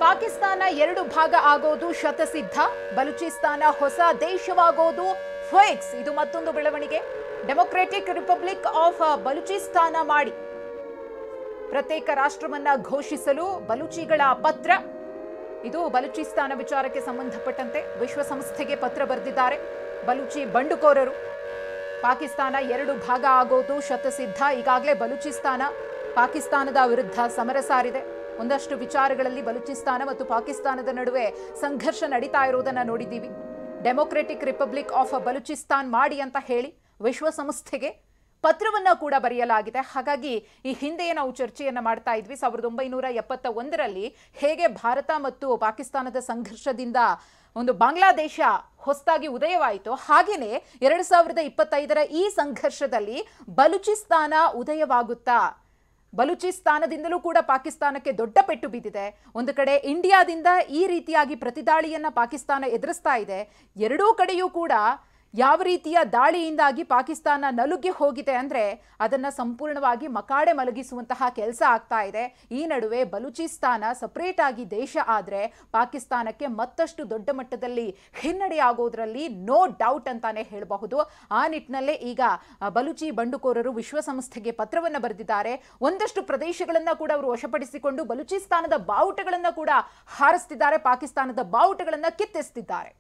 ಪಾಕಿಸ್ತಾನ ಎರಡು ಭಾಗ ಆಗೋದು ಶತಸಿದ್ಧ, ಬಲೂಚಿಸ್ತಾನ ಹೊಸ ದೇಶವಾಗೋದು ಫಿಕ್ಸ್. ಇದು ಮತ್ತೊಂದು ಬೆಳವಣಿಗೆ. ಡೆಮೊಕ್ರೆಟಿಕ್ ರಿಪಬ್ಲಿಕ್ ಆಫ್ ಬಲೂಚಿಸ್ತಾನ ಮಾಡಿ ಪ್ರತ್ಯೇಕ ರಾಷ್ಟ್ರವನ್ನ ಘೋಷಿಸಲು ಬಲೂಚಿಗಳ ಪತ್ರ. ಇದು ಬಲೂಚಿಸ್ತಾನ ವಿಚಾರಕ್ಕೆ ಸಂಬಂಧಪಟ್ಟಂತೆ ವಿಶ್ವಸಂಸ್ಥೆಗೆ ಪತ್ರ ಬರೆದಿದ್ದಾರೆ ಬಲೂಚಿ ಬಂಡುಕೋರರು. ಪಾಕಿಸ್ತಾನ ಎರಡು ಭಾಗ ಆಗೋದು ಶತಸಿದ್ಧ. ಈಗಾಗಲೇ ಬಲೂಚಿಸ್ತಾನ ಪಾಕಿಸ್ತಾನದ ವಿರುದ್ಧ ಸಮರ ಸಾರಿದೆ. ಒಂದಷ್ಟು ವಿಚಾರಗಳಲ್ಲಿ ಬಲೂಚಿಸ್ತಾನ ಮತ್ತು ಪಾಕಿಸ್ತಾನದ ನಡುವೆ ಸಂಘರ್ಷ ನಡೀತಾ ಇರುವುದನ್ನು ನೋಡಿದ್ದೀವಿ. ಡೆಮೊಕ್ರೆಟಿಕ್ ರಿಪಬ್ಲಿಕ್ ಆಫ್ ಬಲೂಚಿಸ್ತಾನ್ ಮಾಡಿ ಅಂತ ಹೇಳಿ ವಿಶ್ವಸಂಸ್ಥೆಗೆ ಪತ್ರವನ್ನ ಕೂಡ ಬರೆಯಲಾಗಿದೆ. ಹಾಗಾಗಿ ಈ ಹಿಂದೆ ನಾವು ಚರ್ಚೆಯನ್ನ ಮಾಡ್ತಾ ಇದ್ವಿ. 1971ರಲ್ಲಿ ಹೇಗೆ ಭಾರತ ಮತ್ತು ಪಾಕಿಸ್ತಾನದ ಸಂಘರ್ಷದಿಂದ ಒಂದು ಬಾಂಗ್ಲಾದೇಶ ಹೊಸದಾಗಿ ಉದಯವಾಯಿತು, ಹಾಗೇನೆ 2025ರ ಈ ಸಂಘರ್ಷದಲ್ಲಿ ಬಲೂಚಿಸ್ತಾನ ಉದಯವಾಗುತ್ತಾ? ಬಲೂಚಿಸ್ತಾನದಿಂದಲೂ ಕೂಡ ಪಾಕಿಸ್ತಾನಕ್ಕೆ ದೊಡ್ಡ ಪೆಟ್ಟು ಬಿದ್ದಿದೆ. ಒಂದು ಕಡೆ ಇಂಡಿಯಾದಿಂದ ಈ ರೀತಿಯಾಗಿ ಪ್ರತಿದಾಳಿಯನ್ನ ಪಾಕಿಸ್ತಾನ ಎದುರಿಸ್ತಾ ಇದೆ. ಎರಡೂ ಕಡೆಯೂ ಕೂಡ ಯಾವ ರೀತಿಯ ದಾಳಿಯಿಂದಾಗಿ ಪಾಕಿಸ್ತಾನ ನಲುಗಿ ಹೋಗಿದೆ ಅಂದ್ರೆ ಅದನ್ನ ಸಂಪೂರ್ಣವಾಗಿ ಮಕಾಡೆ ಮಲಗಿಸುವಂತಹ ಕೆಲಸ ಆಗ್ತಾ ಇದೆ. ಈ ನಡುವೆ ಬಲೂಚಿಸ್ತಾನ ಸಪರೇಟ್ ಆಗಿ ದೇಶ ಆದ್ರೆ ಪಾಕಿಸ್ತಾನಕ್ಕೆ ಮತ್ತಷ್ಟು ದೊಡ್ಡ ಮಟ್ಟದಲ್ಲಿ ಹಿನ್ನಡೆ ಆಗೋದ್ರಲ್ಲಿ ನೋ ಡೌಟ್ ಅಂತಾನೆ ಹೇಳಬಹುದು. ಆ ನಿಟ್ಟಿನಲ್ಲೇ ಈಗ ಬಲೂಚಿ ಬಂಡುಕೋರರು ವಿಶ್ವಸಂಸ್ಥೆಗೆ ಪತ್ರವನ್ನ ಬರೆದಿದ್ದಾರೆ. ಒಂದಷ್ಟು ಪ್ರದೇಶಗಳನ್ನ ಕೂಡ ಅವರು ವಶಪಡಿಸಿಕೊಂಡು ಬಲೂಚಿಸ್ತಾನದ ಬಾವುಟಗಳನ್ನ ಕೂಡ ಹಾರಿಸ್ತಿದ್ದಾರೆ, ಪಾಕಿಸ್ತಾನದ ಬಾವುಟಗಳನ್ನ ಕಿತ್ತೆಸ್ತಿದ್ದಾರೆ.